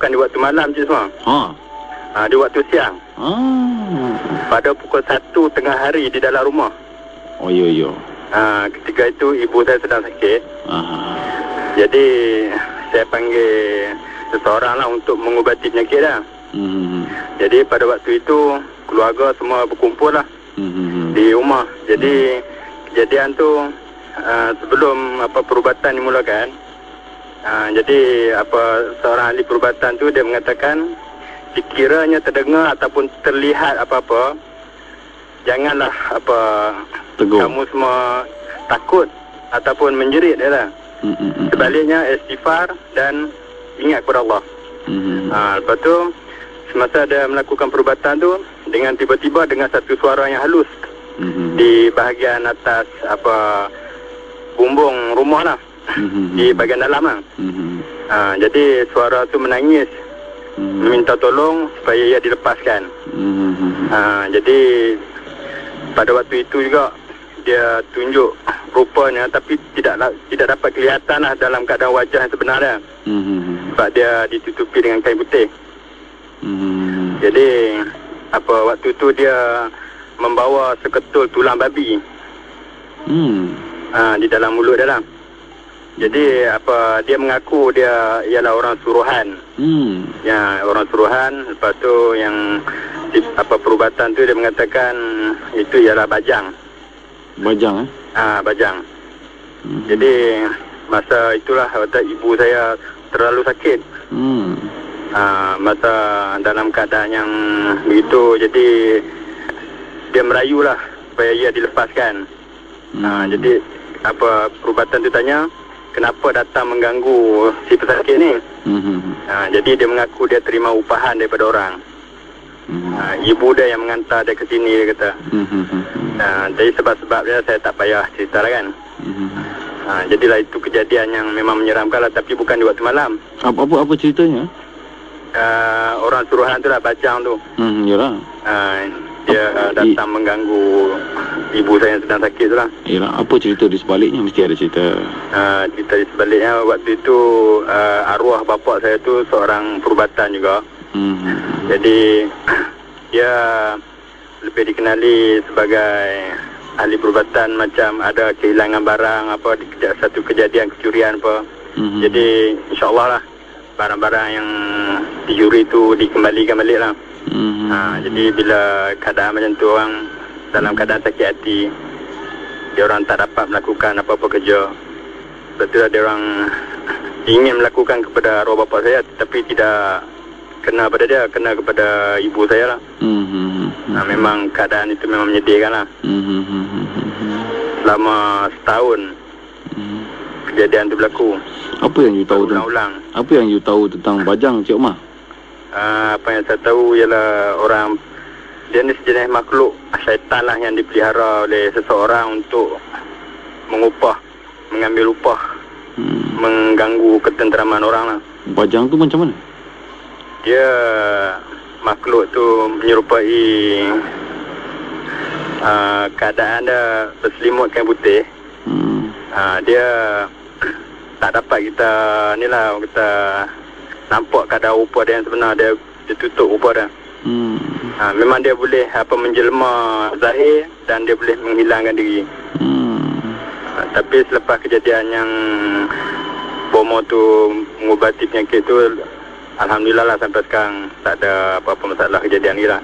bukan di waktu malam je semua. Di waktu siang. Pada pukul 1 tengah hari di dalam rumah. Oh, ya. Ketika itu ibu saya sedang sakit. Jadi saya panggil seseorang lah untuk mengubati penyakit lah. Jadi pada waktu itu keluarga semua berkumpul lah di rumah. Jadi kejadian tu sebelum perubatan dimulakan, jadi seorang ahli perubatan tu dia mengatakan sekiranya terdengar ataupun terlihat apa-apa, janganlah tegur. Kamu semua takut ataupun menjerit lah. Sebaliknya istighfar dan ingat kepada Allah. Lepas tu semasa dia melakukan perubatan tu, dengan tiba-tiba dengan satu suara yang halus di bahagian atas bumbung rumah lah, di bahagian dalam lah. Jadi suara tu menangis, meminta tolong supaya ia dilepaskan. Jadi pada waktu itu juga dia tunjuk rupanya, tapi tidak dapat kelihatan lah dalam keadaan wajah yang sebenarnya, sebab dia ditutupi dengan kain putih. Jadi waktu tu dia membawa seketul tulang babi di dalam mulut dia lah. Jadi dia mengaku dia ialah orang suruhan. Ya, orang suruhan. Lepas tu yang perubatan tu dia mengatakan itu ialah bajang. Bajang Bajang. Jadi masa itulah ibu saya terlalu sakit. Masa dalam keadaan yang begitu, jadi dia merayulah supaya ia dilepaskan. Jadi perubatan tu tanya, kenapa datang mengganggu si pesakit ni? Jadi dia mengaku dia terima upahan daripada orang. Ibu dia yang mengantar dia ke sini, dia kata. Jadi sebab-sebab dia saya tak payah cerita lah kan. Jadilah itu kejadian yang memang menyeramkan lah, tapi bukan di waktu malam. Apa ceritanya? Orang suruhan tu lah, bajang tu. Yalah. Dia datang mengganggu ibu saya yang sedang sakit tu lah. Yalah, apa cerita di sebaliknya? Mesti ada cerita. Cerita di sebaliknya, waktu itu arwah bapa saya tu seorang perubatan juga. Jadi dia lebih dikenali sebagai ahli perubatan, macam ada kehilangan barang satu kejadian kecurian apa. Jadi insyaAllah lah barang-barang yang dicuri tu dikembalikan balik lah. Jadi bila keadaan macam tu, orang dalam keadaan sakit hati, dia orang tak dapat melakukan apa-apa kerja. Sebab tu dia orang ingin melakukan kepada arwah bapa saya, tapi tidak kena pada dia, kena kepada ibu saya lah. Memang keadaan itu memang menyedihkan lah. Selama setahun kejadian tu berlaku. Apa yang you tahu ulang-ulang? Apa yang you tahu tentang bajang, Cik Omar? Apa yang saya tahu ialah dia ni sejenis makhluk syaitan lah, yang dipelihara oleh seseorang untuk mengambil upah, mengganggu ketenteraman orang lah. Bajang tu macam mana? Dia makhluk tu menyerupai keadaan dia berselimut kain putih. Dia tak dapat kita nampak keadaan rupa dia yang sebenar. Dia tutup rupa dia. Memang dia boleh menjelma zahir, dan dia boleh menghilangkan diri. Tapi selepas kejadian yang bomo tu mengubati penyakit tu, alhamdulillah lah sampai sekarang tak ada apa-apa masalah kejadian ni lah.